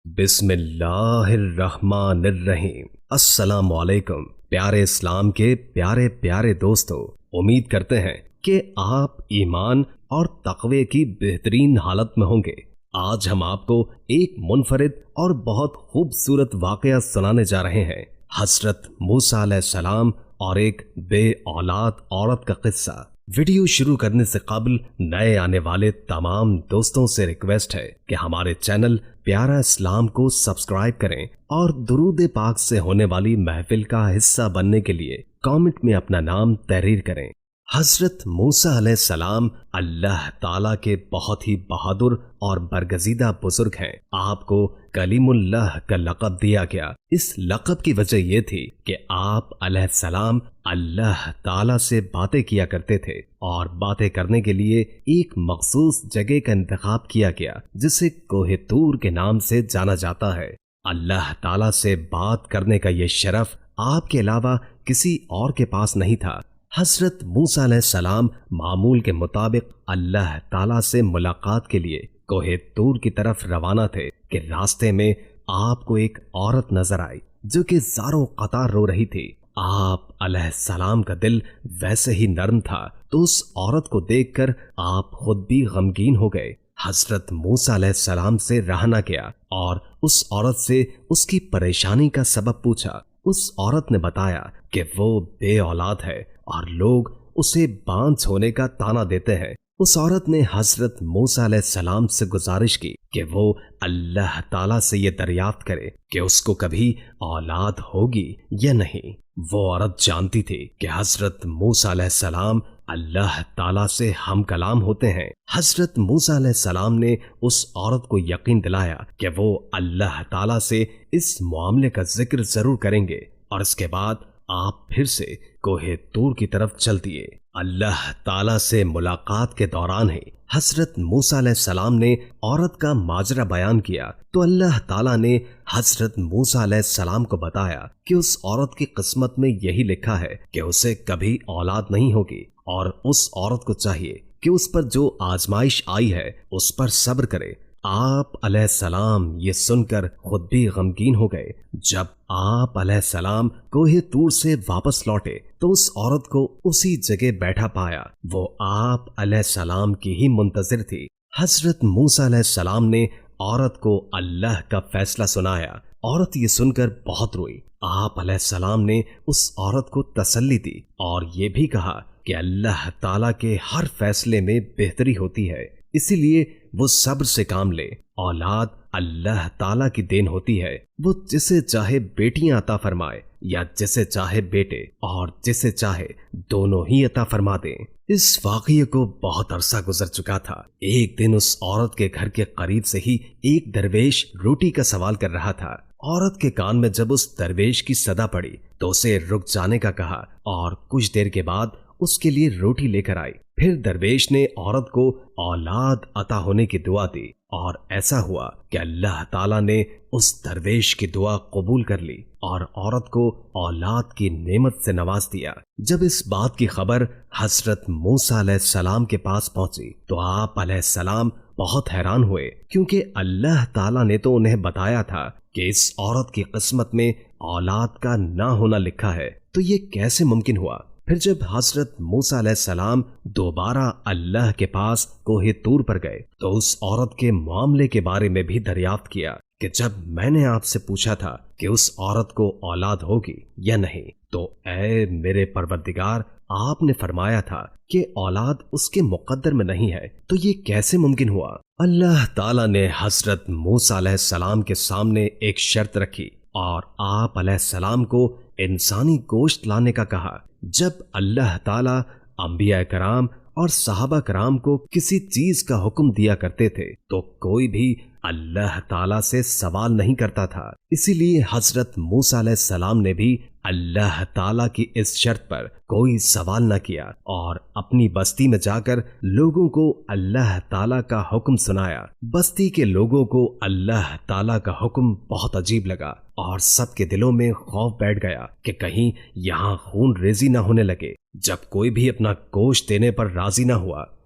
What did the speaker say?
بسم اللہ الرحمن الرحیم۔ السلام علیکم پیارے اسلام کے پیارے پیارے دوستو، امید کرتے ہیں کہ آپ ایمان اور تقوی کی بہترین حالت میں ہوں گے۔ آج ہم آپ کو ایک منفرد اور بہت خوبصورت واقعہ سنانے جا رہے ہیں، حضرت موسیٰ علیہ السلام اور ایک بے اولاد عورت کا قصہ۔ ویڈیو شروع کرنے سے قبل نئے آنے والے تمام دوستوں سے ریکویسٹ ہے کہ ہمارے چینل پیارا اسلام کو سبسکرائب کریں اور درود پاک سے ہونے والی محفل کا حصہ بننے کے لیے کامنٹ میں اپنا نام تحریر کریں۔ حضرت موسیٰ علیہ السلام اللہ تعالیٰ کے بہت ہی بہادر اور برگزیدہ بزرگ ہیں۔ آپ کو کلیم اللہ کا لقب دیا گیا۔ اس لقب کی وجہ یہ تھی کہ آپ علیہ السلام اللہ تعالیٰ سے باتیں کیا کرتے تھے، اور باتیں کرنے کے لیے ایک مخصوص جگہ کا انتخاب کیا گیا جسے کوہ طور کے نام سے جانا جاتا ہے۔ اللہ تعالیٰ سے بات کرنے کا یہ شرف آپ کے علاوہ کسی اور کے پاس نہیں تھا۔ حضرت موسیٰ علیہ السلام معمول کے مطابق اللہ تعالیٰ سے ملاقات کے لیے کوہ طور کی طرف روانہ تھے کہ راستے میں آپ کو ایک عورت نظر آئی جو کہ زاروں قطار رو رہی تھی۔ آپ علیہ السلام کا دل ویسے ہی نرم تھا تو اس عورت کو دیکھ کر آپ خود بھی غمگین ہو گئے۔ حضرت موسیٰ علیہ السلام سے رہا نہ گیا اور اس عورت سے اس کی پریشانی کا سبب پوچھا۔ اس عورت نے بتایا کہ وہ بے اولاد ہے اور لوگ اسے بانجھ ہونے کا طعنہ دیتے ہیں۔ اس عورت نے حضرت موسیٰ علیہ السلام سے گزارش کی کہ وہ اللہ تعالیٰ سے یہ دریافت کرے کہ اس کو کبھی اولاد ہوگی یا نہیں۔ وہ عورت جانتی تھی کہ حضرت موسیٰ علیہ السلام اللہ تعالیٰ سے ہم کلام ہوتے ہیں۔ حضرت موسیٰ علیہ السلام نے اس عورت کو یقین دلایا کہ وہ اللہ تعالیٰ سے اس معاملے کا ذکر ضرور کریں گے، اور اس کے بعد آپ پھر سے کوہ طور کی طرف چل دیے۔ اللہ تعالیٰ سے ملاقات کے دوران ہی حضرت موسیٰ علیہ السلام نے عورت کا ماجرا بیان کیا تو اللہ تعالیٰ نے حضرت موسیٰ علیہ السلام کو بتایا کہ اس عورت کی قسمت میں یہی لکھا ہے کہ اسے کبھی اولاد نہیں ہوگی، اور اس عورت کو چاہیے کہ اس پر جو آزمائش آئی ہے اس پر صبر کرے۔ آپ علیہ السلام یہ سن کر خود بھی غمگین ہو گئے۔ جب آپ علیہ السلام کوہ طور سے واپس لوٹے تو اس عورت کو اسی جگہ بیٹھا پایا۔ وہ آپ علیہ السلام کی ہی منتظر تھی۔ حضرت موسیٰ علیہ السلام نے عورت کو اللہ کا فیصلہ سنایا۔ عورت یہ سن کر بہت روئی۔ آپ علیہ السلام نے اس عورت کو تسلی دی اور یہ بھی کہا کہ اللہ تعالیٰ کے ہر فیصلے میں بہتری ہوتی ہے، اسی لیے وہ صبر سے کام لے۔ اولاد اللہ تعالیٰ کی دین ہوتی ہے، وہ جسے چاہے بیٹیاں عطا فرمائے یا جسے چاہے بیٹے، اور جسے چاہے دونوں ہی عطا فرما دیں۔ اس واقعے کو بہت عرصہ گزر چکا تھا۔ ایک دن اس عورت کے گھر کے قریب سے ہی ایک درویش روٹی کا سوال کر رہا تھا۔ عورت کے کان میں جب اس درویش کی صدا پڑی تو اسے رک جانے کا کہا، اور کچھ دیر کے بعد اس کے لیے روٹی لے کر آئی۔ پھر درویش نے عورت کو اولاد عطا ہونے کی دعا دی، اور ایسا ہوا کہ اللہ تعالیٰ نے اس درویش کی دعا قبول کر لی اور عورت کو اولاد کی نعمت سے نواز دیا۔ جب اس بات کی خبر حضرت موسیٰ علیہ السلام کے پاس پہنچی تو آپ علیہ السلام بہت حیران ہوئے، کیونکہ اللہ تعالیٰ نے تو انہیں بتایا تھا کہ اس عورت کی قسمت میں اولاد کا نہ ہونا لکھا ہے، تو یہ کیسے ممکن ہوا؟ پھر جب حضرت موسیٰ علیہ السلام دوبارہ اللہ کے پاس کوہ طور پر گئے تو اس عورت کے معاملے کے بارے میں بھی دریافت کیا کہ جب میں نے آپ سے پوچھا تھا کہ اس عورت کو اولاد ہوگی یا نہیں، تو اے میرے پروردگار، آپ نے فرمایا تھا کہ اولاد اس کے مقدر میں نہیں ہے، تو یہ کیسے ممکن ہوا؟ اللہ تعالیٰ نے حضرت موسیٰ علیہ السلام کے سامنے ایک شرط رکھی اور آپ علیہ السلام کو انسانی گوشت لانے کا کہا۔ جب اللہ تعالیٰ انبیاء کرام اور صحابہ کرام کو کسی چیز کا حکم دیا کرتے تھے تو کوئی بھی اللہ تعالیٰ سے سوال نہیں کرتا تھا، اسی لیے حضرت موسیٰ علیہ السلام نے بھی اللہ تعالیٰ کی اس شرط پر کوئی سوال نہ کیا اور اپنی بستی میں جا کر لوگوں کو اللہ تعالیٰ کا حکم سنایا۔ بستی کے لوگوں کو اللہ تعالیٰ کا حکم بہت عجیب لگا اور سب کے دلوں میں خوف بیٹھ گیا کہ کہیں یہاں خون ریزی نہ ہونے لگے۔ جب کوئی بھی اپنا گوشت دینے پر راضی نہ ہوا